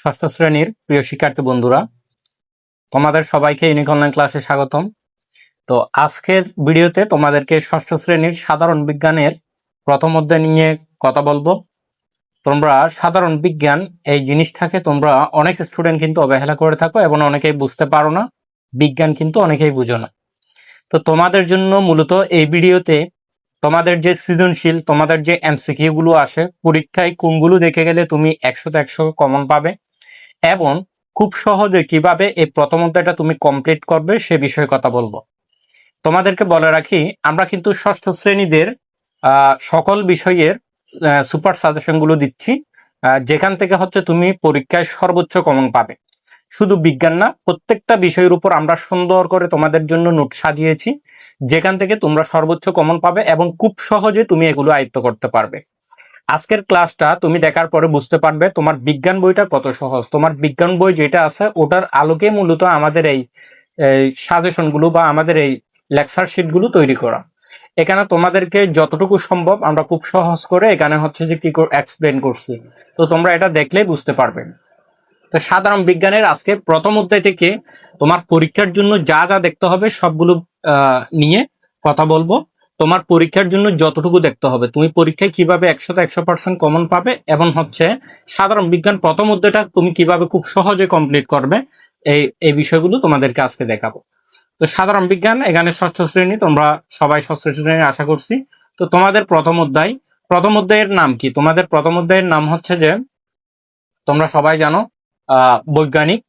ষষ্ঠ শ্রেণীর প্রিয় শিক্ষার্থী বন্ধুরা, তোমাদের সবাইকে ইউনিক অনলাইন ক্লাসে স্বাগতম। তো আজকের ভিডিওতে তোমাদেরকে ষষ্ঠ শ্রেণীর সাধারণ বিজ্ঞানের প্রথম অধ্যায় নিয়ে কথা বলবো। তোমরা সাধারণ বিজ্ঞান এই জিনিসটাকে তোমরা অনেক স্টুডেন্ট কিন্তু অবহেলা করে থাকো এবং অনেকেই বুঝতে পারো না। বিজ্ঞান কিন্তু অনেকেই বুঝো না। তো তোমাদের জন্য মূলত এই ভিডিওতে তোমাদের যে সৃজনশীল, তোমাদের যে এমসিকিউ গুলো আসে পরীক্ষায়, কোনগুলো দেখে গেলে তুমি 100তে 100 কমন পাবে এবং খুব সহজে কিভাবে এই প্রথম অধ্যায়টা তুমি কমপ্লিট করবে সে বিষয়ে কথা বলবো। তোমাদেরকে বলে রাখি, আমরা কিন্তু ষষ্ঠ শ্রেণীদের সকল বিষয়ের সুপার সাজেশন গুলো দিচ্ছি, যেখান থেকে হচ্ছে তুমি পরীক্ষায় সর্বোচ্চ কমন পাবে। শুধু বিজ্ঞান না, প্রত্যেকটা বিষয়ের উপর আমরা সুন্দর করে তোমাদের জন্য নোট সাজিয়েছি, যেখান থেকে তোমরা সর্বোচ্চ কমন পাবে এবং খুব সহজে তুমি এগুলো আয়ত্ত করতে পারবে। আজকের ক্লাসটা তুমি দেখার পরে বুঝতে পারবে তোমার বিজ্ঞান বইটা কত সহজ। তোমার বিজ্ঞান বই যেটা আছে ওটার আলোকে মূলত আমাদের এই সাজেশনগুলো বা আমাদের এই লেকচার শিটগুলো তৈরি করা। এখানে তোমাদেরকে যতটুকু সম্ভব আমরা খুব সহজ করে এখানে হচ্ছে যে কি এক্সপ্লেন করছি, তো তোমরা এটা দেখলেই বুঝতে পারবে। তো সাধারণ বিজ্ঞানের আজকে প্রথম অধ্যায় থেকে তোমার পরীক্ষার জন্য যা যা দেখতে হবে সবগুলো নিয়ে কথা বলবো। তোমার পরীক্ষার জন্য যতটুকু দেখতে হবে, তুমি পরীক্ষায় কিভাবে 100তে 100% কমন পাবে এবং হচ্ছে সাধারণ বিজ্ঞান প্রথম অধ্যায়টা তুমি কিভাবে খুব সহজে কমপ্লিট করবে, এই বিষয়গুলো তোমাদেরকে আজকে দেখাবো। তো সাধারণ বিজ্ঞান এখানে ষষ্ঠ শ্রেণী, তোমরা সবাই ষষ্ঠ শ্রেণী আশা করছি। তো তোমাদের প্রথম অধ্যায়ের নাম কি? তোমাদের প্রথম অধ্যায়ের নাম হচ্ছে যে, তোমরা সবাই জানো, বৈজ্ঞানিক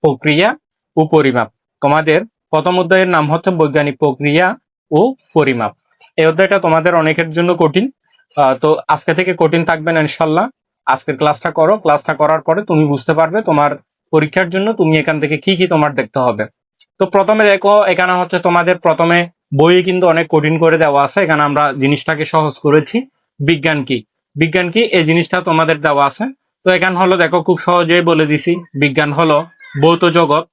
প্রক্রিয়া ও পরিমাপ। তোমাদের প্রথম অধ্যায়ের নাম হচ্ছে বৈজ্ঞানিক প্রক্রিয়া ও পরিমাপ। এই অধ্যায়টা তোমাদের অনেকের জন্য কঠিন, তো আজকে থেকে কঠিন থাকবে না ইনশাল্লাহ। আজকের ক্লাসটা করো, ক্লাসটা করার পরে তুমি বুঝতে পারবে তোমার পরীক্ষার জন্য তুমি এখান থেকে কি কি তোমার দেখতে হবে। তো প্রথমে দেখো, এখানে হচ্ছে তোমাদের প্রথমে বইয়ে কিন্তু অনেক কঠিন করে দেওয়া আছে, এখানে আমরা জিনিসটাকে সহজ করেছি। বিজ্ঞান কি, বিজ্ঞান কি এই জিনিসটা তোমাদের দেওয়া আছে। তো এখানে হলো দেখো, খুব সহজেই বলে দিছি, বিজ্ঞান হলো ভৌত জগৎ,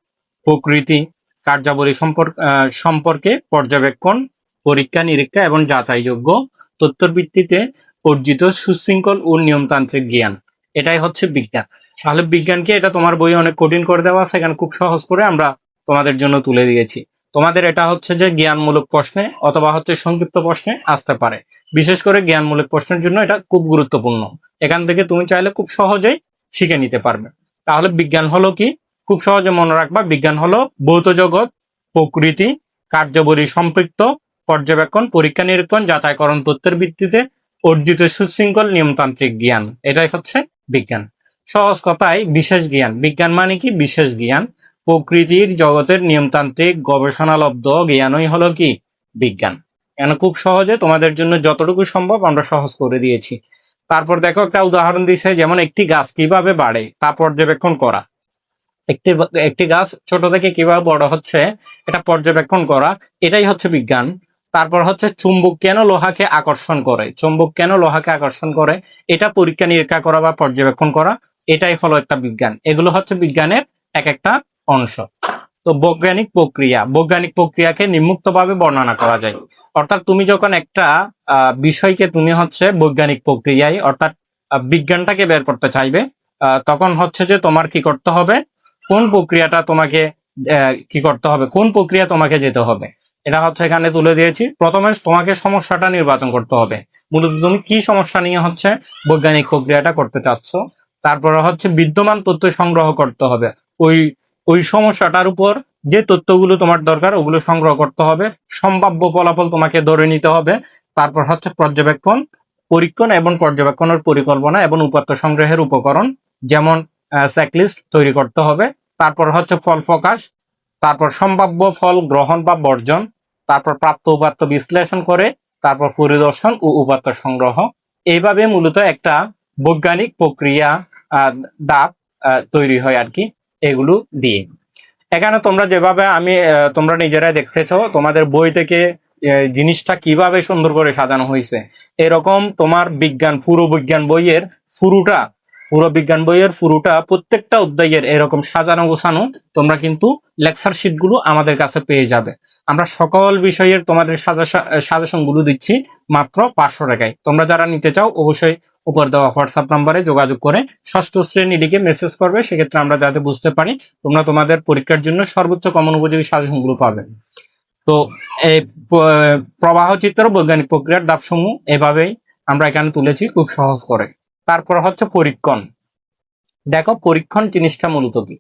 প্রকৃতি, কার্যাবলী সম্পর্কে পর্যবেক্ষণ, পরীক্ষা নিরীক্ষা এবং যাচাইযোগ্য তথ্যের ভিত্তিতে অর্জিত সুশৃঙ্খল ও নিয়মতান্ত্রিক জ্ঞান, এটাই হচ্ছে বিজ্ঞান। তাহলে বিজ্ঞানকে এটা তোমার বইয়ে অনেক কঠিন করে দেওয়া আছে, এখানে খুব সহজ করে আমরা তোমাদের জন্য তুলে দিয়েছি। তোমাদের এটা হচ্ছে যে জ্ঞানমূলক প্রশ্নে অথবা হচ্ছে সংক্ষিপ্ত প্রশ্নে আসতে পারে। বিশেষ করে জ্ঞানমূলক প্রশ্নের জন্য এটা খুব গুরুত্বপূর্ণ। এখান থেকে তুমি চাইলে খুব সহজেই শিখে নিতে পারবে। তাহলে বিজ্ঞান হলো কি? খুব সহজে মনে রাখবা, বিজ্ঞান হলো ভৌত জগৎ, প্রকৃতি, কার্যাবলী সম্পৃক্ত, পর্যবেক্ষণ, পরীক্ষা নিরীক্ষণ, যাচাইকরণ তথ্যের ভিত্তিতে অর্জিত সুশৃঙ্খল নিয়মতান্ত্রিক জ্ঞান, এটাই হচ্ছে বিজ্ঞান। সহজ কথায় বিশেষ জ্ঞান। বিজ্ঞান মানে কি? বিশেষ জ্ঞান। প্রকৃতির জগতের নিয়মতান্ত্রিক গবেষণালব্ধ জ্ঞানই হলো কি? বিজ্ঞান। কেন খুব সহজে তোমাদের জন্য যতটুকু সম্ভব আমরা সহজ করে দিয়েছি। তারপর দেখো, একটা উদাহরণ দিছে, যেমন একটি গাছ কিভাবে বাড়ে তা পর্যবেক্ষণ করা। একটি একটি গাছ ছোট থেকে কিভাবে বড় হচ্ছে এটা পর্যবেক্ষণ করা, এটাই হচ্ছে বিজ্ঞান। তারপর হচ্ছে চুম্বক কেন লোহাকে আকর্ষণ করে, চুম্বক কেন লোহাকে আকর্ষণ করে এটা পরীক্ষা নিরীক্ষা করা বা পর্যবেক্ষণ করা, এটাই হলো একটা বিজ্ঞান। এগুলো হচ্ছে বিজ্ঞানের এক একটা অংশ। তো বৈজ্ঞানিক প্রক্রিয়া, বৈজ্ঞানিক প্রক্রিয়াকে নিম্মুক্তভাবে বর্ণনা করা যায়। অর্থাৎ তুমি যখন একটা বিষয়কে তুমি হচ্ছে বৈজ্ঞানিক প্রক্রিয়ায় অর্থাৎ বিজ্ঞানটাকে বের করতে চাইবে, তখন হচ্ছে যে তোমার কি করতে হবে, কোন প্রক্রিয়াটা তোমাকে কি করতে হবে, কোন প্রক্রিয়া তোমাকে যেতে হবে, এটা হচ্ছে এখানে তুলে দিয়েছি। প্রথমে তোমাকে সমস্যাটা নির্বাচন করতে হবে, মূলত তুমি কি সমস্যা নিয়ে হচ্ছে বৈজ্ঞানিক প্রক্রিয়াটা করতে চাচ্ছ। তারপরে হচ্ছে বিদ্যমান তথ্য সংগ্রহ করতে হবে, ওই ওই সমস্যাটার উপর যে তথ্যগুলো তোমার দরকার ওগুলো সংগ্রহ করতে হবে, সম্ভাব্য ফলাফল তোমাকে ধরে নিতে হবে। তারপর হচ্ছে পর্যবেক্ষণ, পরীক্ষণ এবং পর্যবেক্ষণের পরিকল্পনা এবং উপাত্ত সংগ্রহের উপকরণ, যেমন চেকলিস্ট তৈরি করতে হবে। তারপর হচ্ছে ফল প্রকাশ, তারপর সম্ভাব্য ফল গ্রহণ বা বর্জন, তারপর প্রাপ্ত উপাত্ত বিশ্লেষণ করে, তারপর পরিদর্শন ও উপাত্ত সংগ্রহ। এইভাবে মূলত একটা বৈজ্ঞানিক প্রক্রিয়া দাপ তৈরি হয় আর কি, এগুলো দিয়ে। এখানে তোমরা যেভাবে তোমরা নিজেরাই দেখতেছো, তোমাদের বই থেকে জিনিসটা কিভাবে সুন্দর করে সাজানো হয়েছে, এরকম তোমার বিজ্ঞান পুরো বিজ্ঞান বইয়ের শুরুটা পুরো বিজ্ঞান বইয়ের পুরোটা প্রত্যেকটা অধ্যায়ের এরকম সাজানো গোছানো তোমরা কিন্তু লেকচার শিট গুলো আমাদের কাছে পেয়ে যাবে। আমরা সকল বিষয়ের তোমাদের সাজেশন গুলো দিচ্ছি মাত্র 500 টাকায়। তোমরা যারা নিতে চাও অবশ্যই উপর দেওয়া হোয়াটসঅ্যাপ নাম্বারে যোগাযোগ করে ষষ্ঠ শ্রেণী লিখে মেসেজ করবে, সেক্ষেত্রে আমরা যাতে বুঝতে পারি তোমরা তোমাদের পরীক্ষার জন্য সর্বোচ্চ কমন উপযোগী সাজেশন গুলো পাবে। তো এই প্রবাহ চিত্র বৈজ্ঞানিক প্রক্রিয়ার ধাপসমূহ এভাবেই আমরা এখানে তুলেছি খুব সহজ করে। তারপর হচ্ছে পরীক্ষণ। দেখো পরীক্ষণ জিনিসটা মূলত কি?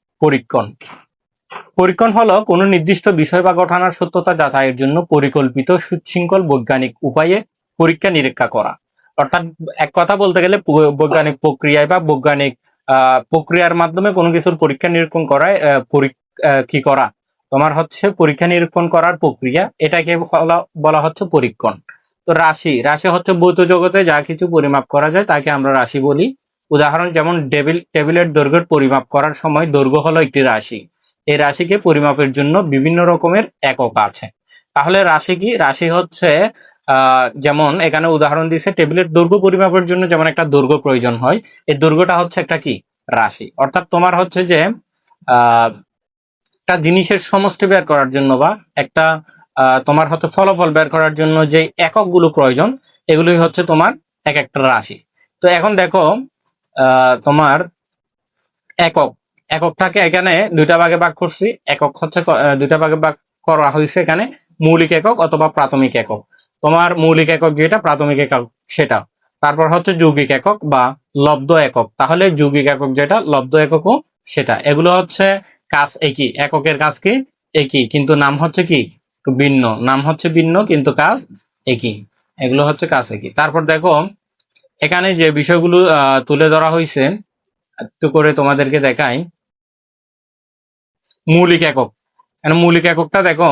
পরীক্ষণ হলো কোনো নির্দিষ্ট বিষয় বা ঘটনার সত্যতা যাচাইয়ের জন্য পরিকল্পিত সুশৃঙ্খল বৈজ্ঞানিক উপায়ে পরীক্ষা নিরীক্ষা করা। অর্থাৎ এক কথা বলতে গেলে বৈজ্ঞানিক প্রক্রিয়ায় বা বৈজ্ঞানিক প্রক্রিয়ার মাধ্যমে কোনো কিছুর পরীক্ষা নিরীক্ষণ করায় কি করা তোমার হচ্ছে পরীক্ষা নিরীক্ষণ করার প্রক্রিয়া, এটাকে বলা হচ্ছে পরীক্ষণ। তো রাশি হচ্ছে ভৌত জগতে যা কিছু পরিমাপ করা যায় তাকে আমরা রাশি বলি। উদাহরণ যেমন টেবিলের দৈর্ঘ্যের পরিমাপ করার সময় দৈর্ঘ্য হলো একটি রাশি। এই রাশিকে পরিমাপের জন্য বিভিন্ন রকমের একক আছে। তাহলে রাশি কি? রাশি হচ্ছে যেমন এখানে উদাহরণ দিয়েছে টেবিলের দৈর্ঘ্য পরিমাপের জন্য যেমন একটা দৈর্ঘ্য প্রয়োজন হয়, এই দৈর্ঘ্যটা হচ্ছে একটা কি? রাশি। অর্থাৎ তোমার হচ্ছে যে একটা জিনিসের সমষ্টি বের করার জন্য বা একটা তোমার হচ্ছে ফলাফল বের করার জন্য যে এককগুলো প্রয়োজন এগুলোই হচ্ছে তোমার এক একটা রাশি। তো এখন দেখো তোমার এককটাকে এখানে দুইটা ভাগে ভাগ করছি। একক হচ্ছে দুইটা ভাগে ভাগ করা হয়েছে এখানে মৌলিক একক অথবা প্রাথমিক একক। তোমার মৌলিক একক যেটা, প্রাথমিক একক সেটা। তারপর হচ্ছে যৌগিক একক বা লব্ধ একক। তাহলে যৌগিক একক যেটা, লব্ধ এককও সেটা। এগুলো হচ্ছে কাজ একই, এককের কাজ কি একই, কিন্তু নাম হচ্ছে কি ভিন্ন। নাম হচ্ছে ভিন্ন কিন্তু কাজ একই। এগুলো হচ্ছে কাজ একই। তারপর দেখো এখানে যে বিষয়গুলো তুলে ধরা হয়েছে একটু করে তোমাদেরকে দেখাই। মৌলিক একক, মৌলিক এককটা দেখো।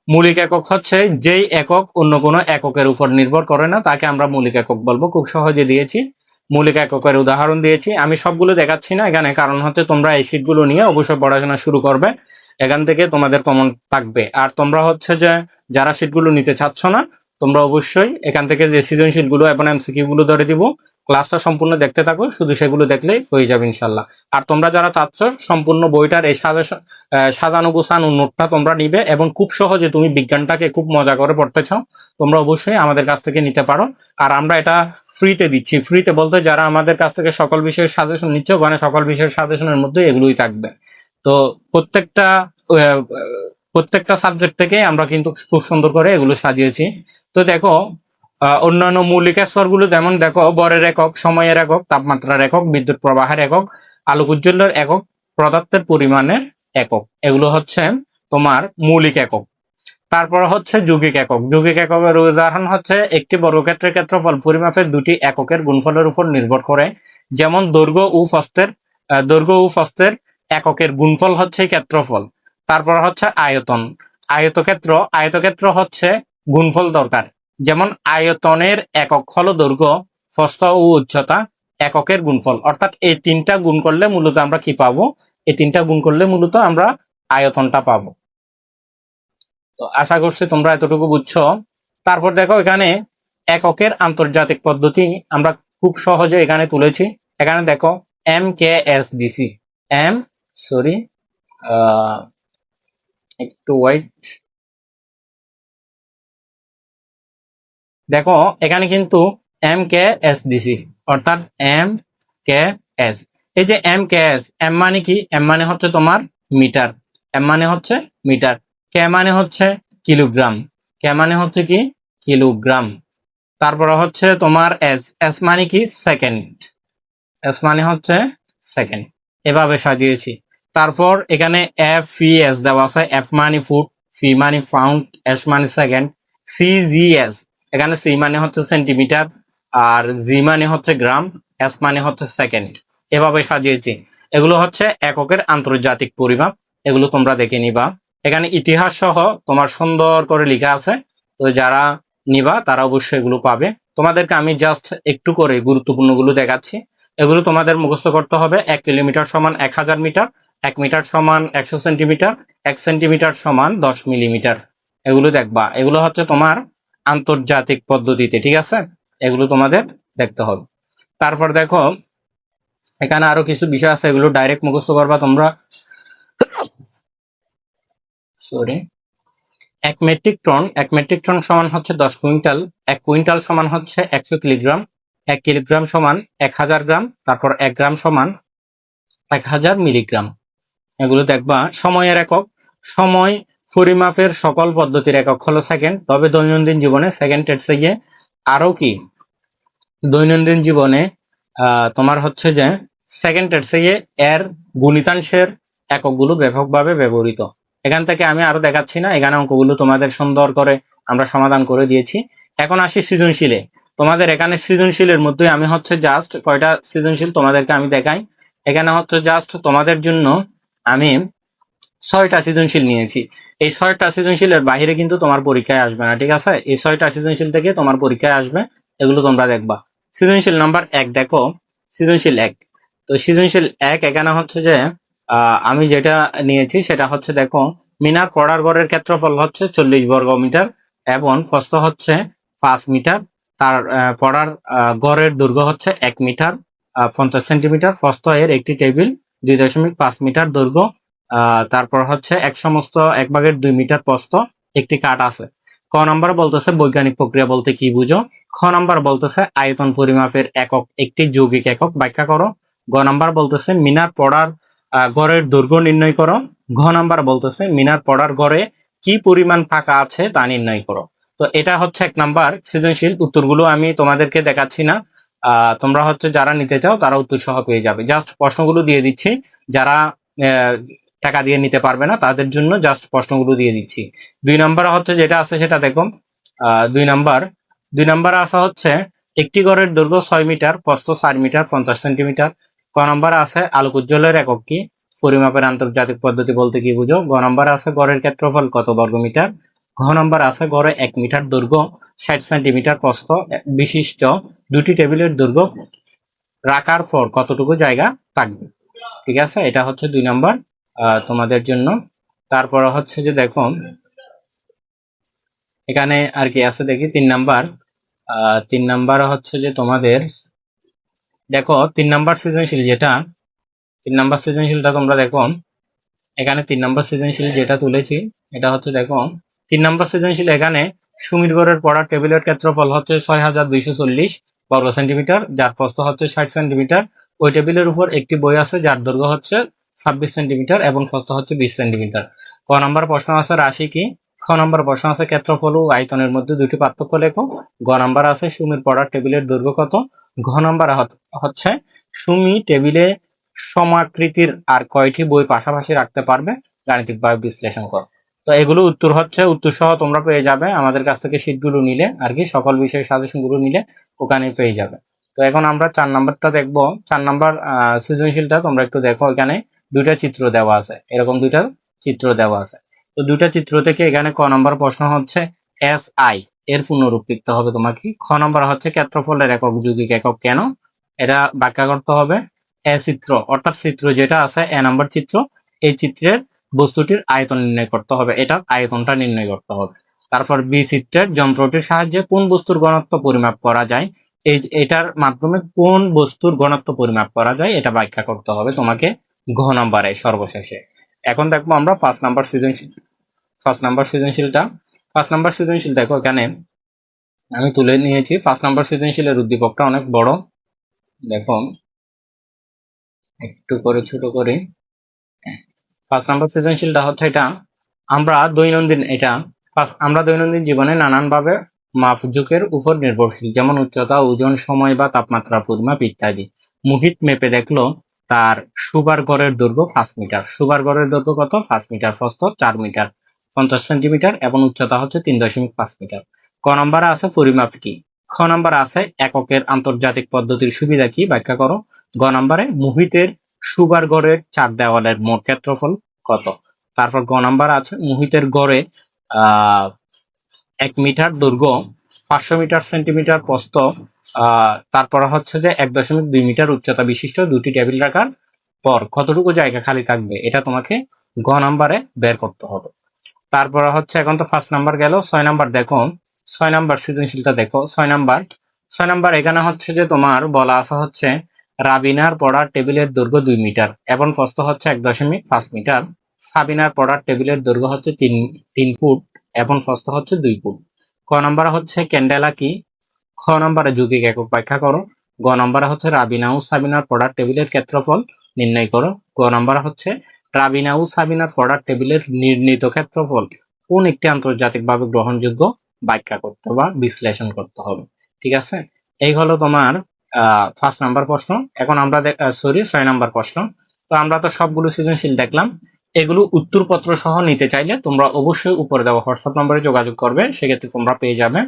মৌলিক একক হচ্ছে যেই একক অন্য কোনো এককের উপর নির্ভর করে না তাকে আমরা মৌলিক একক বলবো। খুব সহজে দিয়েছি, মৌলিক এককের উদাহরণ দিয়েছি। আমি সবগুলো দেখাচ্ছি না এখানে, কারণ হচ্ছে তোমরা এই শীটগুলো নিয়ে অবশ্যই পড়াশোনা শুরু করবে, এখান থেকে তোমাদের কমন থাকবে। আর তোমরা হচ্ছে যে যারা শীটগুলো নিতে চাচ্ছ না তোমরা অবশ্যই এখান থেকে যে সৃজনশীল গুলো এবং এমসিকিউ গুলো ধরে দিব, ক্লাসটা সম্পূর্ণ দেখতে থাকো, শুধু সেগুলো দেখলেই হয়ে যাবে ইনশাল্লাহ। আর তোমরা যারা চাচ্ছ সম্পূর্ণ বইটার এই সাজানো গোছানো নোটটা তোমরা নিবে এবং খুব সহজে তুমি বিজ্ঞানটাকে খুব মজা করে পড়তে চাও, তোমরা অবশ্যই আমাদের কাছ থেকে নিতে পারো। আর আমরা এটা ফ্রিতে দিচ্ছি। ফ্রিতে বলতে যারা আমাদের কাছ থেকে সকল বিষয়ের সাজেশন নিচ্ছে ওখানে সকল বিষয়ের সাজেশনের মধ্যে এগুলোই থাকবে। তো প্রত্যেকটা সাবজেক্ট থেকে আমরা কিন্তু খুব সুন্দর করে এগুলো সাজিয়েছি। তো দেখো অন্যান্য মৌলিক স্তরগুলো যেমন দেখো ভরের একক, সময়ের একক, তাপমাত্রার একক, বিদ্যুৎ প্রবাহের একক, আলোক উজ্জ্বলের একক, পদার্থের পরিমাণের একক, এগুলো হচ্ছে তোমার মৌলিক একক। তারপর হচ্ছে যৌগিক একক। যৌগিক এককের উদাহরণ হচ্ছে একটি বর্গক্ষেত্রের ক্ষেত্রফল পরিমাপের দুটি এককের গুণফলের উপর নির্ভর করে। যেমন দৈর্ঘ্য ও প্রস্থের এককের গুণফল হচ্ছে ক্ষেত্রফল। তারপর হচ্ছে আয়তন। আয়তক্ষেত্র হচ্ছে গুণফল দরকার। যেমন আয়তনের একক হলো দৈর্ঘ্য, প্রস্থ ও উচ্চতা, এককের গুণফল। অর্থাৎ এই তিনটা গুণ করলে মূলত আমরা কি পাবো? এই তিনটা গুণ করলে মূলত আমরা আয়তনটা পাবো। তো আশা করছি তোমরা এতটুকু বুঝছো। তারপর দেখো এখানে এককের আন্তর্জাতিক পদ্ধতি আমরা খুব সহজে এখানে তুলেছি। এখানে দেখো MKS দিছি। একটু ওয়েট। দেখো এখানে কিন্তু MKS দিছি, অর্থাৎ MKS। এই যে MKS, এম মানে কি? এম মানে হচ্ছে তোমার মিটার, এম মানে হচ্ছে মিটার, কে মানে হচ্ছে কিলোগ্রাম, কে মানে হচ্ছে কি কিলোগ্রাম। তারপরে হচ্ছে তোমার এস মানে কি সেকেন্ড, এস মানে হচ্ছে সেকেন্ড। এভাবে সাজিয়েছি। তারপর এখানে FES দেওয়া আছে। এফ মানে ফুট, ফি মানে পাউন্ড, এস মানে সেকেন্ড, CGS এখানে সি মানে হচ্ছে সেন্টিমিটার আর জি মানে হচ্ছে গ্রাম, এস মানে হচ্ছে সেকেন্ড। এভাবে সাজিয়েছি। এগুলো হচ্ছে এককের আন্তর্জাতিক পরিমাপ, এগুলো তোমরা দেখে নিবা। এখানে ইতিহাস সহ তোমার সুন্দর করে লেখা আছে। তো যারা নিবা তারা অবশ্যই এগুলো পাবে। তোমাদেরকে আমি জাস্ট একটু করে গুরুত্বপূর্ণ গুলো দেখাচ্ছি। এগুলো তোমাদের মুখস্থ করতে হবে। 1 কিলোমিটার সমান 1000 মিটার, 1 মিটার সমান 100 সেন্টিমিটার, 1 সেন্টিমিটার সমান 10 মিলিমিটার। এগুলো দেখবা, এগুলো হচ্ছে তোমার আন্তর্জাতিক পদ্ধতিতে, ঠিক আছে? এগুলো তোমাদের দেখতে হবে। তারপর দেখো এখানে আরো কিছু বিষয় আছে, এগুলো ডাইরেক্ট মুখস্থ করবা তোমরা। সরি। এক মেট্রিক টন সমান হচ্ছে 10 কুইন্টাল। 1 কুইন্টাল সমান হচ্ছে 100 কিলোগ্রাম। 1 কিলোগ্রাম সমান 1000 গ্রাম। তারপর 1 গ্রাম সমান 1000 মিলিগ্রাম। এগুলো দেখবা। সময়ের একক, সময় পরিমাপের সকল পদ্ধতির একক হলো সেকেন্ড। তবে দৈনন্দিন জীবনে সেকেন্ডের চেয়ে আরো কি, দৈনন্দিন জীবনে তোমার হচ্ছে যে সেকেন্ডের চেয়ে এর গুণিতাংশের এককগুলো ব্যাপকভাবে ব্যবহৃত। এখান থেকে আমি আরো দেখাচ্ছি না, এখানে অঙ্কগুলো তোমাদের সুন্দর করে আমরা সমাধান করে দিয়েছি। এখন আসি সৃজনশীলে। তোমাদের এখানে সৃজনশীলের মধ্যে আমি হচ্ছে জাস্ট কয়টা সৃজনশীল তোমাদেরকে আমি দেখাই। এখানে হচ্ছে জাস্ট তোমাদের জন্য আমি 6টা সৃজনশীল নিয়েছি। এই 6টা সৃজনশীলের বাইরে কিন্তু তোমার পরীক্ষায় আসবে না, ঠিক আছে? এই 6টা সৃজনশীল থেকে তোমার পরীক্ষায় আসবে, এগুলো তোমরা দেখবা। সৃজনশীল নাম্বার 1 দেখো, সৃজনশীল 1। তো সৃজনশীল 1 এখানে হচ্ছে যে আমি যেটা নিয়েছি সেটা হচ্ছে দেখো, মিনার পড়ার গড়ের ক্ষেত্রফল হচ্ছে 40 বর্গ মিটার এবং প্রস্থ হচ্ছে 5 মিটার। তার পড়ার গড়ের দৈর্ঘ্য হচ্ছে 1 মিটার 50 সেন্টিমিটার। প্রস্থ এর একটি টেবিল 2.5 মিটার দৈর্ঘ্য। তারপর হচ্ছে এক সমস্ত 1/2 মিটার প্রস্থ, একটি কাঠ আছে। ক নাম্বার বলতেছে বৈজ্ঞানিক প্রক্রিয়া বলতে কি বুঝো। খ নাম্বার বলতেছে আয়তন পরিমাপের একক একটি যৌগিক একক ব্যাখ্যা করো। গ নাম্বার বলতেছে মিনার পড়ার গড়ের দৈর্ঘ্য নির্ণয় করো। ঘ নাম্বার বলতেছে মিনার পড়ার গড়ে কি পরিমাণ ফাঁকা আছে তা নির্ণয় করো। তো এটা হচ্ছে 1 নাম্বার সৃজনশীল। উত্তরগুলো আমি তোমাদেরকে দেখাচ্ছি না, তোমরা হচ্ছে যারা নিতে চাও তারা উত্তর সহ পেয়ে যাবে। জাস্ট প্রশ্নগুলো দিয়ে দিচ্ছি, যারা টাকা দিয়ে নিতে পারবে না তাদের জন্য জাস্ট প্রশ্নগুলো দিয়ে দিচ্ছি। 2 নাম্বার হচ্ছে যেটা আছে সেটা দেখো। 2 নাম্বার আছে হচ্ছে একটি গড়ের দৈর্ঘ্য 6 মিটার, প্রস্থ 4 মিটার 50 সেন্টিমিটার। ক নাম্বার আছে আলোক উজ্জ্বলের একক কি, পরিমাপের আন্তর্জাতিক পদ্ধতি বলতে কি বুঝো। গ নাম্বার আছে গড়ের ক্ষেত্রফল কত বর্গ মিটার। ঘ নাম্বার আছে গড়ে 1 মিটার দৈর্ঘ্য 60 সেন্টিমিটার প্রস্থ বিশিষ্ট দুটি টেবিলের দৈর্ঘ্য রাখার পর কতটুকু জায়গা থাকবে। ঠিক আছে, এটা হচ্ছে 2 নাম্বার তোমাদের জন্য। তারপর হচ্ছে যে দেখো এখানে আর কি আছে দেখি 3 নাম্বার। 3 নাম্বার হচ্ছে যে তোমাদের দেখো 3 নাম্বার সৃজনশীল যেটা, 3 নাম্বার সৃজনশীলটা তোমরা দেখো। এখানে 3 নাম্বার সৃজনশীল যেটা তুলেছি এটা হচ্ছে দেখো 3 নাম্বার সৃজনশীল। এখানে সুমির গড়ের পড়ার টেবিলের ক্ষেত্রফল হচ্ছে 6240 বর্গ সেন্টিমিটার, যার প্রস্থ হচ্ছে 60 সেন্টিমিটার। ওই টেবিলের উপর একটি বই আছে যার দৈর্ঘ্য হচ্ছে 26 সেন্টিমিটার এবং প্রস্থ হচ্ছে 20 সেন্টিমিটার। ক নাম্বার প্রশ্ন আছে রাশি কি। খ নাম্বার প্রশ্ন আছে ক্ষেত্রফল ও আয়তনের মধ্যে দুটি পার্থক্য লেখো। গ নাম্বার আছে সুমির পড়ার টেবিলের দৈর্ঘ্য কত। ঘ নাম্বার হচ্ছে সুমি টেবিলে সমাকৃতির আর কয়টি বই পাশাপাশি রাখতে পারবে, গাণিতিকভাবে বিশ্লেষণ করো। তো এগুলো উত্তর হচ্ছে, উত্তর সহ তোমরা পেয়ে যাবে আমাদের কাছ থেকে শীটগুলো নিলে আর কি, সকল বিষয়ের সাজেশনগুলো নিলে ওখানে পেয়ে যাবে। তো এখন আমরা 4 নাম্বারটা দেখবো। 4 নাম্বার সৃজনশীলটা তোমরা একটু দেখো। এখানে 2টা চিত্র দেওয়া আছে, এরকম 2টা চিত্র দেওয়া আছে। তো 2টা চিত্র থেকে এখানে ক নাম্বার প্রশ্ন হচ্ছে এস আই এর পূর্ণরূপ লিখতে হবে তোমাকে। খ নাম্বার হচ্ছে ক্ষেত্রফলের একক যৌগিক একক কেন, এটা ব্যাখ্যা করতে হবে। এ চিত্র অর্থাৎ চিত্র যেটা আছে এ নাম্বার চিত্র, এই চিত্রের বস্তুটির আয়তন নির্ণয় করতে হবে, এটার আয়তনটা নির্ণয় করতে হবে। তারপর বি চিত্রের যন্ত্রটির সাহায্যে কোন বস্তুর ঘনত্ব পরিমাপ করা যায়, এটার মাধ্যমে কোন বস্তুর ঘনত্ব পরিমাপ করা যায় এটা ব্যাখ্যা করতে হবে তোমাকে ঘ নাম্বারে সর্বশেষে। এখন দেখবো আমরা 5 নাম্বার সৃজনশীল। 5 নাম্বার সৃজনশীলটা, 5 নাম্বার সৃজনশীল দেখো এখানে আমি তুলে নিয়েছি। 5 নাম্বার সৃজনশীলের উদ্দীপকটা অনেক বড়, দেখো একটু করে ছোট করে। 5 নাম্বার সৃজনশীলটা হচ্ছে এটা আমরা দৈনন্দিন জীবনে নানানভাবে মাপজোকের উপর নির্ভরশীল, যেমন উচ্চতা, ওজন, সময় বা তাপমাত্রা পরিমাপ ইত্যাদি। মুহিত মেপে দেখলো তার শোবার ঘরের দৈর্ঘ্য 5 মিটার। শোবার ঘরের দৈর্ঘ্য কত? 5 মিটার। প্রস্থ 4 মিটার 50 সেন্টিমিটার এবং উচ্চতা হচ্ছে 3.5 মিটার। ক নম্বরে আছে পরিমাপ কি। খ নম্বরে আছে এককের আন্তর্জাতিক পদ্ধতির সুবিধা কি, ব্যাখ্যা করো। গ নম্বরে মুহিতের শোবার ঘরের 4 দেওয়ালের মোট ক্ষেত্রফল কত। তারপর গ নাম্বার আছে মুহিতের গড়ে 1 মিটার দৈর্ঘ্য 500 মিটার সেন্টিমিটার প্রস্থ, তারপর হচ্ছে যে 1.2 মিটার উচ্চতা বিশিষ্ট দুটি টেবিল রাখার পর কতটুকু জায়গা খালি থাকবে, এটা তোমাকে গ নাম্বারে বের করতে হবে। তারপর হচ্ছে এখন তো 5 নাম্বার গেল। 6 নাম্বার দেখো, 6 নাম্বার সৃজনশীলটা দেখো। 6 নাম্বার এখানে হচ্ছে যে তোমার বলা আছে হচ্ছে রাবিনার পড়ার টেবিলের দৈর্ঘ্য 2 মিটার এবং প্রস্থ হচ্ছে 1.5 মিটার। সাবিনার পড়ার টেবিলের দৈর্ঘ্য হচ্ছে 3 ফুট এবং প্রস্থ হচ্ছে 2 ফুট। ক নম্বরে হচ্ছে ক্যান্ডেলা কি? খ নম্বরে যৌগিক একক ব্যাখ্যা করো। গ নম্বরে হচ্ছে রাবিনা ও সাবিনার পড়ার টেবিলের ক্ষেত্রফল নির্ণয় করো। গ নম্বরে হচ্ছে রাবিনা ও সাবিনার পড়ার টেবিলের নির্ণীত ক্ষেত্রফল কোন একটি আন্তর্জাতিকভাবে গ্রহণযোগ্য ব্যাখ্যা করতে বা বিশ্লেষণ করতে হবে। ঠিক আছে, এই হলো তোমার 1 নাম্বার প্রশ্ন। এখন আমরা 6 নাম্বার প্রশ্ন। তো আমরা তো সবগুলো সৃজনশীল দেখলাম। এগুলো উত্তরপত্র সহ নিতে চাইলে তোমরা অবশ্যই উপরে দেওয়া হোয়াটসঅ্যাপ নম্বরে যোগাযোগ করবে, সেক্ষেত্রে তোমরা পেয়ে যাবে।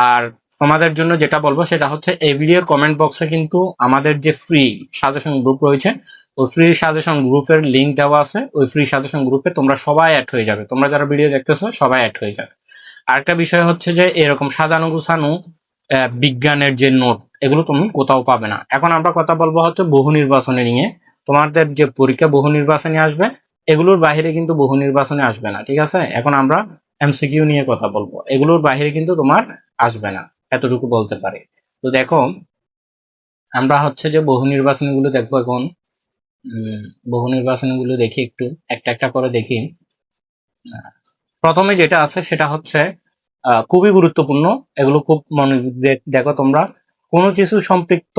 আর তোমাদের জন্য যেটা বলবো সেটা হচ্ছে এই ভিডিওর কমেন্ট বক্সে কিন্তু আমাদের যে ফ্রি সাজেশন গ্রুপ রয়েছে, ওই ফ্রি সাজেশন গ্রুপের লিঙ্ক দেওয়া আছে। ওই ফ্রি সাজেশন গ্রুপে তোমরা সবাই অ্যাড হয়ে যাবে, তোমরা যারা ভিডিও দেখতেছো সবাই অ্যাড হয়ে যাবে। আরেকটা বিষয় হচ্ছে যে এরকম সাজানো গুছানো বিজ্ঞানের যে নোট, এগুলো তুমি কোথাও পাবে না। এখন আমরা কথা বলবো হচ্ছে বহু নির্বাচনে নিয়ে। তোমাদের যে পরীক্ষা বহু নির্বাচনে আসবে, এগুলোর বাইরে কিন্তু বহু নির্বাচনে আসবে না। ঠিক আছে, এখন আমরা এমসিকিউ নিয়ে কথা বলবো, এগুলোর বাইরে কিন্তু তোমার আসবে না, এতটুকু বলতে পারি। তো দেখো, আমরা হচ্ছে যে বহু নির্বাচনীগুলো দেখবো এখন। বহু নির্বাচনীগুলো দেখি, একটু একটা একটা করে দেখি। প্রথমে যেটা আছে সেটা হচ্ছে খুবই গুরুত্বপূর্ণ, এগুলো খুব মনোযোগ দিয়ে দেখো তোমরা। কোনো কিছু সম্পৃক্ত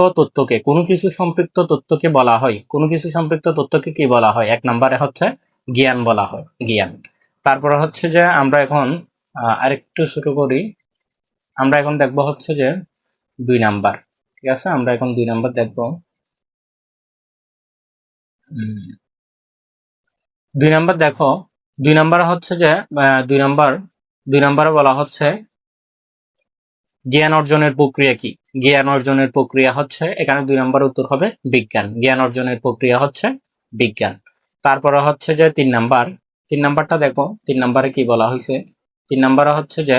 তথ্যকে বলা হয়, কোনো কিছু সম্পৃক্ত তথ্যকে কি বলা হয়? 1 নম্বরে হচ্ছে জ্ঞান বলা হয়, জ্ঞান। তারপরে হচ্ছে যে আমরা এখন আরেকটু শুরু করি। আমরা এখন দেখবো হচ্ছে যে 2 নাম্বার। ঠিক আছে, আমরা এখন 2 নাম্বার দেখবো। 2 নাম্বার দেখো, 2 নাম্বারে হচ্ছে যে 2 নাম্বারে বলা হচ্ছে জ্ঞান অর্জনের প্রক্রিয়া কি? জ্ঞান অর্জনের প্রক্রিয়া হচ্ছে, এখানে 2 নম্বর উত্তর হবে বিজ্ঞান। জ্ঞান অর্জনের প্রক্রিয়া হচ্ছে বিজ্ঞান। তারপরে হচ্ছে যে 3 নাম্বারটা দেখো, 3 নাম্বারে কি বলা হয়েছে? 3 নাম্বারে হচ্ছে যে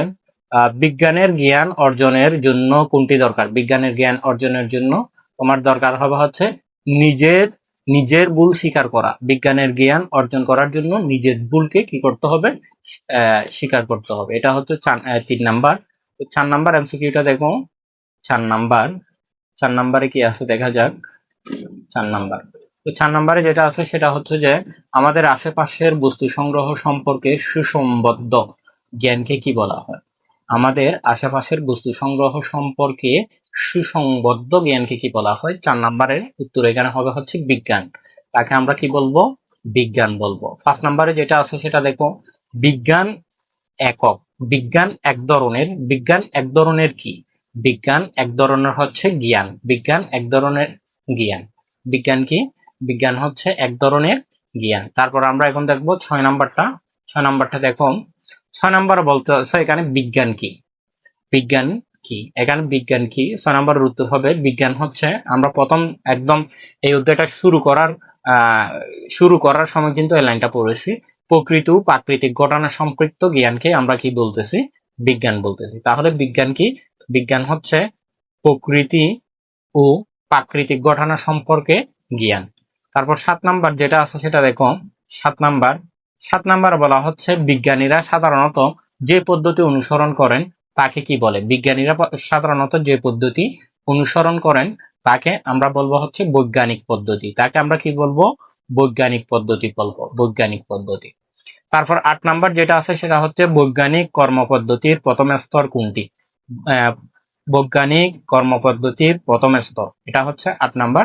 বিজ্ঞানের জ্ঞান অর্জনের জন্য কোনটি দরকার? বিজ্ঞানের জ্ঞান অর্জনের জন্য তোমার দরকার হবে হচ্ছে নিজের নিজের ভুল স্বীকার করা। বিজ্ঞানের জ্ঞান অর্জন করার জন্য নিজের ভুলকে কি করতে হবে? স্বীকার করতে হবে। এটা হচ্ছে 3 নাম্বার। 4 নাম্বার এমসিকিউটা দেখো। 4 নাম্বার, 4 নাম্বারে কি আছে দেখা যাক। 4 নাম্বার, তো 4 নাম্বারে যেটা আছে সেটা হচ্ছে যে আমাদের আশেপাশের বস্তু সংগ্রহ সম্পর্কে সুসংবদ্ধ জ্ঞানকে কি বলা হয়? আমাদের আশেপাশের বস্তু সংগ্রহ সম্পর্কে সুসংবদ্ধ জ্ঞানকে কি বলা হয়? 4 নাম্বারের উত্তর এখানে হবে হচ্ছে বিজ্ঞান। তাকে আমরা কি বলবো? বিজ্ঞান বলবো। 1 নাম্বারে যেটা আছে সেটা দেখো, বিজ্ঞান একক। বিজ্ঞান এক ধরনের কি? বিজ্ঞান এক ধরনের হচ্ছে জ্ঞান। বিজ্ঞান এক ধরনের জ্ঞান। বিজ্ঞান কি? বিজ্ঞান হচ্ছে এক ধরনের জ্ঞান। তারপর আমরা এখন দেখবো 6 নাম্বারটা। 6 নাম্বারটা দেখো, 6 নাম্বার বলতে আছে এখানে বিজ্ঞান কি? বিজ্ঞান কি? এখানে বিজ্ঞান কি? 6 নাম্বারের উত্তর হবে বিজ্ঞান হচ্ছে, আমরা প্রথম একদম এই অধ্যায়টা শুরু করার সময় কিন্তু এই লাইনটা পড়েছি, প্রকৃতি ও প্রাকৃতিক ঘটনা সম্পৃক্ত জ্ঞানকে আমরা কি বলতেছি? বিজ্ঞান বলতেছি। তাহলে বিজ্ঞান কি? বিজ্ঞান হচ্ছে প্রকৃতি ও প্রাকৃতিক ঘটনা সম্পর্কে জ্ঞান। তারপর 7 নাম্বার যেটা আছে সেটা দেখো। 7 নাম্বার, 7 নাম্বার বলা হচ্ছে বিজ্ঞানীরা সাধারণত যে পদ্ধতি অনুসরণ করেন তাকে কি বলে? বিজ্ঞানীরা সাধারণত যে পদ্ধতি অনুসরণ করেন তাকে আমরা বলবো হচ্ছে বৈজ্ঞানিক পদ্ধতি। তাকে আমরা কি বলবো? বৈজ্ঞানিক পদ্ধতি বলবো, বৈজ্ঞানিক পদ্ধতি। তারপর 8 নাম্বার যেটা আছে সেটা হচ্ছে বৈজ্ঞানিক কর্মপদ্ধতির প্রথম স্তর কোনটি? বৈজ্ঞানিক কর্মপদ্ধতির প্রথম স্তর, এটা হচ্ছে 8 নাম্বার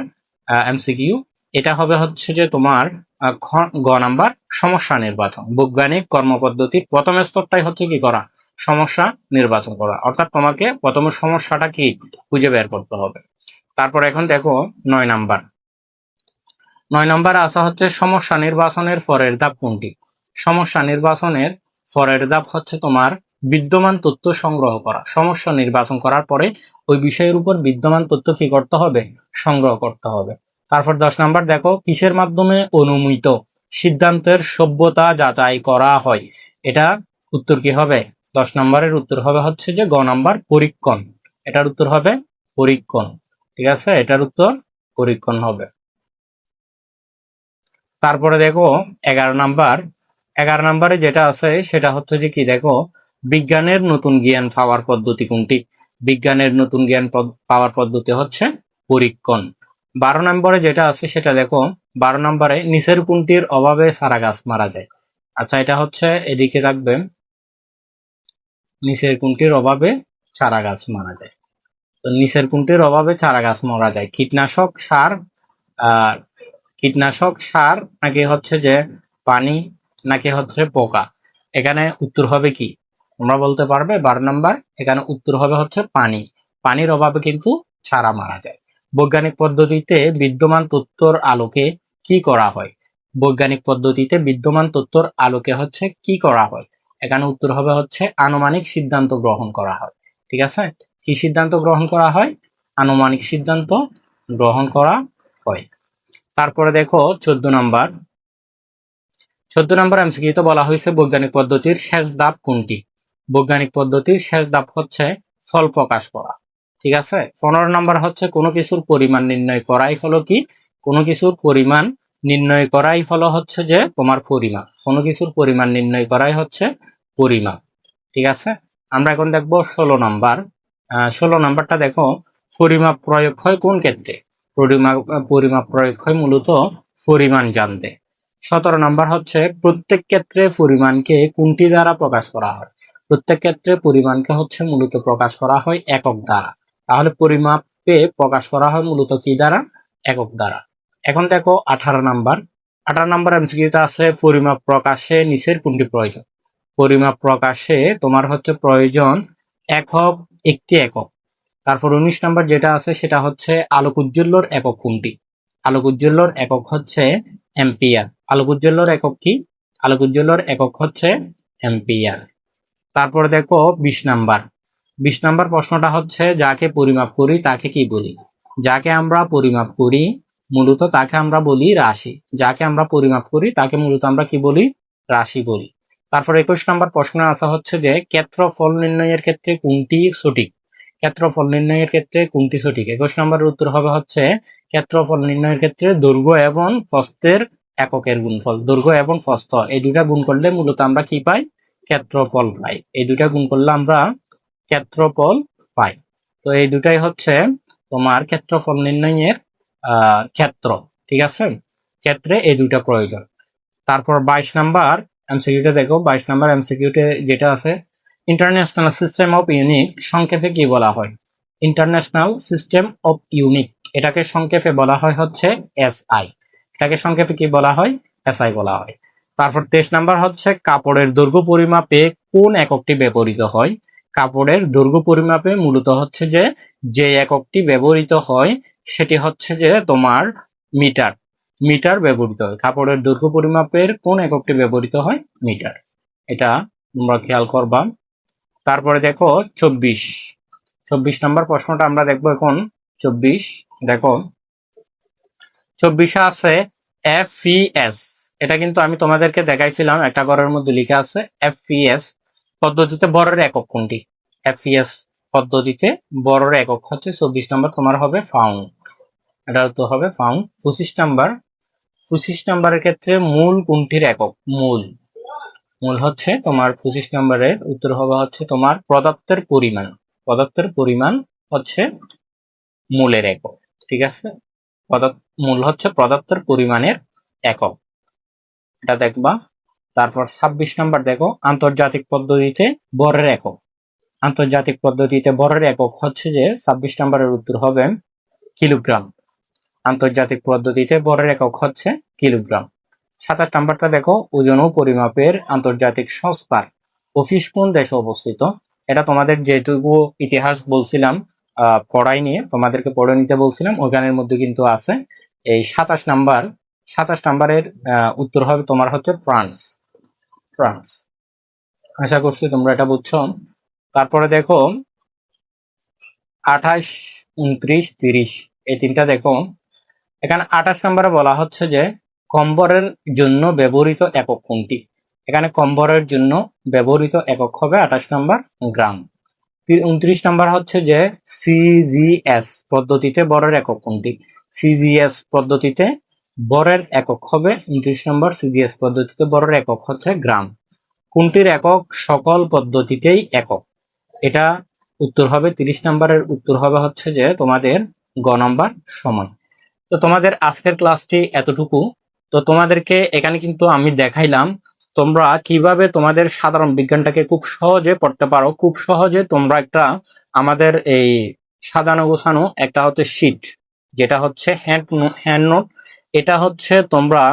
এমসিকিউ। এটা হবে হচ্ছে যে তোমার গ নাম্বার সমস্যা নির্বাচন। বৈজ্ঞানিক কর্মপদ্ধতির প্রথম স্তরটাই হচ্ছে কি করা? সমস্যা নির্বাচন করা। অর্থাৎ তোমাকে প্রথমে সমস্যাটা কি খুঁজে বের করতে হবে। তারপর এখন দেখো 9 নাম্বার। 9 নাম্বারে আসা হচ্ছে সমস্যা নির্বাচনের পরের ধাপ কোনটি? সমস্যা নির্বাচনের পরের ধাপ হচ্ছে তোমার বিদ্যমান তথ্য সংগ্রহ করা। সমস্যা নির্বাচন করার পরে ওই বিষয়ের উপর বিদ্যমান তথ্য কি করতে হবে? সংগ্রহ করতে হবে। তারপর 10 নাম্বার দেখো, কিসের মাধ্যমে অনুমিত সিদ্ধান্তের সভ্যতা যাচাই করা হয়? এটা উত্তর কি হবে? 10 নাম্বারের উত্তর হবে হচ্ছে যে গ নাম্বার পরীক্ষণ। এটার উত্তর হবে পরীক্ষণ। ঠিক আছে, এটার উত্তর পরীক্ষণ হবে। তারপরে দেখো 11 নাম্বার। 11 নাম্বারে যেটা আছে সেটা হচ্ছে যে কি দেখো, বিজ্ঞানের নতুন জ্ঞান পাওয়ার পদ্ধতি কোনটি? বিজ্ঞানের নতুন জ্ঞান পাওয়ার পদ্ধতি হচ্ছে পরীক্ষণ। 12 নম্বরে যেটা আছে সেটা দেখো। 12 নম্বরে নিচের কোনটির অভাবে চারা গাছ মারা যায়? আচ্ছা, এটা হচ্ছে এদিকে রাখবে, নিচের কোনটির অভাবে চারা গাছ মারা যায়। তো নিচের কোনটির অভাবে চারা গাছ মারা যায়? কীটনাশক সার, আর কীটনাশক সার, নাকি হচ্ছে যে পানি, নাকি হচ্ছে পোকা? এখানে উত্তর হবে কি তোমরা বলতে পারবে? 12 নাম্বার, এখানে উত্তর হবে হচ্ছে পানি। পানির অভাবে কিন্তু চারা মারা যায়। বৈজ্ঞানিক পদ্ধতিতে বিদ্যমান তথ্যর আলোকে কি করা হয়? বৈজ্ঞানিক পদ্ধতিতে বিদ্যমান তথ্যর আলোকে হচ্ছে কি করা হয়? এখানে উত্তর হবে হচ্ছে আনুমানিক সিদ্ধান্ত গ্রহণ করা হয়। ঠিক আছে, কি সিদ্ধান্ত গ্রহণ করা হয়? আনুমানিক সিদ্ধান্ত গ্রহণ করা হয়। তারপরে দেখো 14 নাম্বার। 14 নাম্বার এমসিকিউতে বলা হয়েছে বৈজ্ঞানিক পদ্ধতির শেষ ধাপ কোনটি? বৈজ্ঞানিক পদ্ধতির শেষ ধাপ হচ্ছে ফল প্রকাশ করা। ঠিক আছে। 15 নাম্বার হচ্ছে কোনো কিছুর পরিমাণ নির্ণয় করাই হলো কি? কোনো কিছুর পরিমাণ নির্ণয় করাই হলো হচ্ছে যে তোমার পরিমাপ। কোনো কিছুর পরিমাণ নির্ণয় করাই হচ্ছে পরিমাপ। ঠিক আছে। আমরা এখন দেখবো 16 নাম্বার। 16 নাম্বারটা দেখো, পরিমাপ প্রয়োগ হয় কোন ক্ষেত্রে? পরিমাপ পরিমাপ প্রয়োগ হয় মূলত পরিমাণ জানতে। 17 নাম্বার হচ্ছে প্রত্যেক ক্ষেত্রে পরিমাণকে কোনটি দ্বারা প্রকাশ করা হয়? প্রত্যেক ক্ষেত্রে পরিমাণকে হচ্ছে মূলত প্রকাশ করা হয় একক দ্বারা। তাহলে পরিমাপে প্রকাশ করা হয় মূলত কি দ্বারা? একক দ্বারা। এখন দেখো 18 নাম্বার। 18 নাম্বার এমসিকিউতে আছে পরিমাপ প্রকাশে নিচের কোনটি প্রয়োজন? পরিমাপ প্রকাশে তোমার হচ্ছে প্রয়োজন একক, একটি একক। তারপর 19 নাম্বার যেটা আছে সেটা হচ্ছে আলোক উজ্জ্বল্যর একক কোনটি? আলোক উজ্জ্বল্যর একক হচ্ছে অ্যাম্পিয়ার। আলোক উজ্জ্বল্যর একক কি? আলোক উজ্জ্বল্যর একক হচ্ছে অ্যাম্পিয়ার। তারপরে দেখো 20 নাম্বার। 20 নাম্বার প্রশ্নটা হচ্ছে যাকে পরিমাপ করি তাকে কি বলি? যাকে আমরা পরিমাপ করি মূলত তাকে আমরা বলি রাশি। যাকে আমরা পরিমাপ করি তাকে মূলত আমরা কি বলি? রাশি বলি। তারপর 21 নাম্বার প্রশ্ন আসা হচ্ছে যে ক্ষেত্রফল নির্ণয়ের ক্ষেত্রে কোনটি সঠিক? ক্ষেত্রফল নির্ণয়ের ক্ষেত্রে কোনটি সঠিক? 21 নম্বরের উত্তর হবে হচ্ছে ক্ষেত্রফল নির্ণয়ের ক্ষেত্রে দৈর্ঘ্য এবং প্রস্থের এককের গুণফল। দৈর্ঘ্য এবং প্রস্থ এই দুটা গুণ করলে মূলত আমরা কি পাই? ক্ষেত্রফল পাই। এই দুটা গুণ করলে আমরা ক্ষেত্রফল পাই। তো এই দুটাই হচ্ছে তোমার ক্ষেত্রফল নির্ণয়ের ক্ষেত্র। ঠিক আছে, ক্ষেত্রে এই দুটা প্রয়োজন। তারপর 22 নাম্বার এমসিকিউটা দেখো। 22 নাম্বার এমসিকিউতে যেটা আছে ইন্টারন্যাশনাল সিস্টেম অফ ইউনিক সংক্ষেপে কি বলা হয়? ইন্টারন্যাশনাল সিস্টেম অফ ইউনিক এটাকে সংক্ষেপে বলা হয় হচ্ছে এসআই। এটাকে সংক্ষেপে কি বলা হয়? এসআই বলা হয়। তারপর 23 নাম্বার হচ্ছে কাপড়ের দৈর্ঘ্য পরিমাপে কোন এককটি ব্যবহৃত হয়? কাপড়ের দৈর্ঘ্য পরিমাপে মূলত হচ্ছে যে এককটি ব্যবহৃত হয় সেটি হচ্ছে যে তোমার মিটার। মিটার ব্যবহৃত হয়। কাপড়ের দৈর্ঘ্য পরিমাপের কোন এককটি ব্যবহৃত হয়? মিটার। এটা তোমরা খেয়াল করবা। তারপরে দেখো 24। 24 নাম্বার প্রশ্নটা আমরা দেখবো এখন। 24 দেখো, 24 আছে এফইএস। এটা কিন্তু আমি তোমাদেরকে দেখাইছিলাম, একটা ঘরের মধ্যে লিখা আছে এফইএস পদ্ধতিতে ভরের একক কোনটি? এফইএস পদ্ধতিতে ভরের একক হচ্ছে 24 নাম্বার তোমার হবে পাউন্ড। এটা তো হবে পাউন্ড। 25 নাম্বার। 25 নাম্বারের ক্ষেত্রে মূল কোনটির একক? মূল। মূল হচ্ছে তোমার 25 নাম্বারের উত্তর হবে হচ্ছে তোমার পদার্থের পরিমাণ। পদার্থের পরিমাণ হচ্ছে মূলের একক। ঠিক আছে, মূল হচ্ছে পদার্থের পরিমাণের একক, এটা দেখবা। তারপর 26 নাম্বার দেখো আন্তর্জাতিক পদ্ধতিতে ভরের একক। আন্তর্জাতিক পদ্ধতিতে ভরের একক হচ্ছে যে 26 নাম্বারের উত্তর হবে কিলোগ্রাম। আন্তর্জাতিক পদ্ধতিতে ভরের একক হচ্ছে কিলোগ্রাম। 27 নাম্বারটা দেখো ওজন ও পরিমাপের আন্তর্জাতিক সংস্থার অফিস কোন দেশে অবস্থিত? এটা তোমাদের যেটুকু ইতিহাস বলছিলাম পড়াই নিয়ে তোমাদেরকে পড়ে নিতে বলছিলাম ওখানের মধ্যে কিন্তু আছে। এই 27 নাম্বার। 27 নাম্বারের উত্তর হবে তোমার হচ্ছে ফ্রান্স। ফ্রান্স। আশা করছি তোমরা এটা বুঝছো। তারপরে দেখো 28, 29, 30 এই তিনটা দেখো। এখানে 28 নম্বরে বলা হচ্ছে যে কম্বরের জন্য ব্যবহৃত একক কোনটি? এখানে কম্বরের জন্য ব্যবহৃত একক হবে 28 নম্বর গ্রাম। 29 নম্বর হচ্ছে যে সিজিএস পদ্ধতিতে বরের একক কোনটি? সিজিএস পদ্ধতিতে বরের একক হবে 29 নম্বর। সিজিএস পদ্ধতিতে বরের একক হচ্ছে গ্রাম। কোনটির একক সকল পদ্ধতিতেই একক? এটা উত্তর হবে 30 নম্বরের উত্তর হবে হচ্ছে যে তোমাদের গ নম্বর সময়। তো তোমাদের আজকের ক্লাসটি এতটুকু। তো তোমাদেরকে এখানে কিন্তু আমি দেখাইলাম তোমরা কিভাবে তোমাদের সাধারণ বিজ্ঞানটাকে খুব সহজে পড়তে পারো। খুব সহজে তোমরা একটা আমাদের এই সাজানো গোছানো একটা হচ্ছে শিট, যেটা হচ্ছে হ্যান্ড নোট, এটা হচ্ছে তোমরা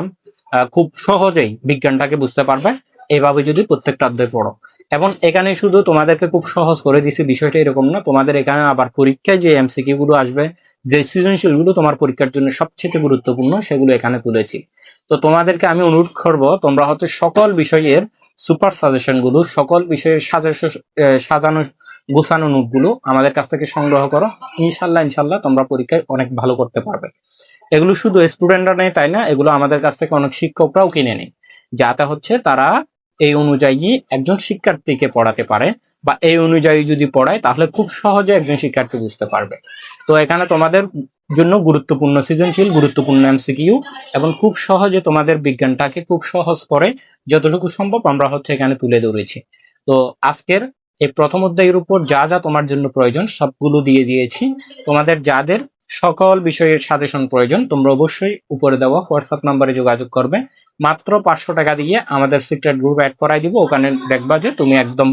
খুব সহজেই বিজ্ঞানটাকে বুঝতে পারবে এইভাবে যদি প্রত্যেকটা অধ্যায় পড়ো। এবং এখানে শুধু তোমাদেরকে খুব সহজ করে দিছি বিষয়টা এরকম না, তোমাদের এখানে আবার পরীক্ষায় যে এমসিকিউ গুলো আসবে, যে সৃজনশীল গুলো তোমার পরীক্ষার জন্য সবচেয়ে গুরুত্বপূর্ণ, সেগুলো এখানে তুলেছি। তো তোমাদেরকে আমি অনুরোধ করব তোমরা হচ্ছে সকল বিষয়ের সুপার সাজেশন গুলো, সকল বিষয়ের সাজানো গোছানো নোটগুলো আমাদের কাছ থেকে সংগ্রহ করো। ইনশাল্লাহ তোমরা পরীক্ষায় অনেক ভালো করতে পারবে। এগুলো শুধু স্টুডেন্টরা নেই তাই না, এগুলো আমাদের কাছ থেকে অনেক শিক্ষকরাও কিনে নেয়, যাতে হচ্ছে তারা এই অনুযায়ী একজন শিক্ষার্থীকে পড়াতে পারে, বা এই অনুযায়ী যদি পড়ায় তাহলে খুব সহজে একজন শিক্ষার্থী বুঝতে পারবে। তো এখানে তোমাদের জন্য গুরুত্বপূর্ণ সৃজনশীল, গুরুত্বপূর্ণ এমসিকিউ, এবং খুব সহজে তোমাদের বিজ্ঞানটাকে খুব সহজ করে যতটুকু সম্ভব আমরা হচ্ছে এখানে তুলে ধরেছি। তো আজকের এই প্রথম অধ্যায়ের উপর যা যা তোমার জন্য প্রয়োজন সবগুলো দিয়ে দিয়েছি। তোমাদের যাদের সকল বিষয়ের সাজেশন প্রয়োজন তোমরা অবশ্যই উপরে দেওয়া হোয়াটসঅ্যাপ নাম্বারে যোগাযোগ করবে। মাত্র 500 টাকা দিয়ে আমাদের সিক্রেট গ্রুপ অ্যাড করাই দিব। ওখানে দেখবা যে তুমি একদম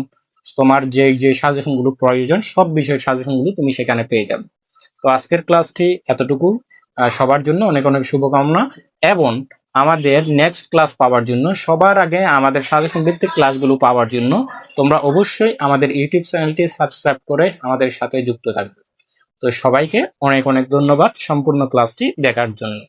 তোমার যে সাজেশন গুলো প্রয়োজন সব বিষয়ের সাজেশন গুলো তুমি সেখানে পেয়ে যাবে। তো আজকের ক্লাসটি এতটুকু। সবার জন্য অনেক অনেক শুভকামনা, এবং আমাদের নেক্সট ক্লাস পাওয়ার জন্য, সবার আগে আমাদের সাজেশন ভিত্তিক ক্লাসগুলো পাওয়ার জন্য তোমরা অবশ্যই আমাদের ইউটিউব চ্যানেলটি সাবস্ক্রাইব করে আমাদের সাথে যুক্ত থাকবে। তো সবাইকে অনেক অনেক ধন্যবাদ সম্পূর্ণ ক্লাসটি দেখার জন্য।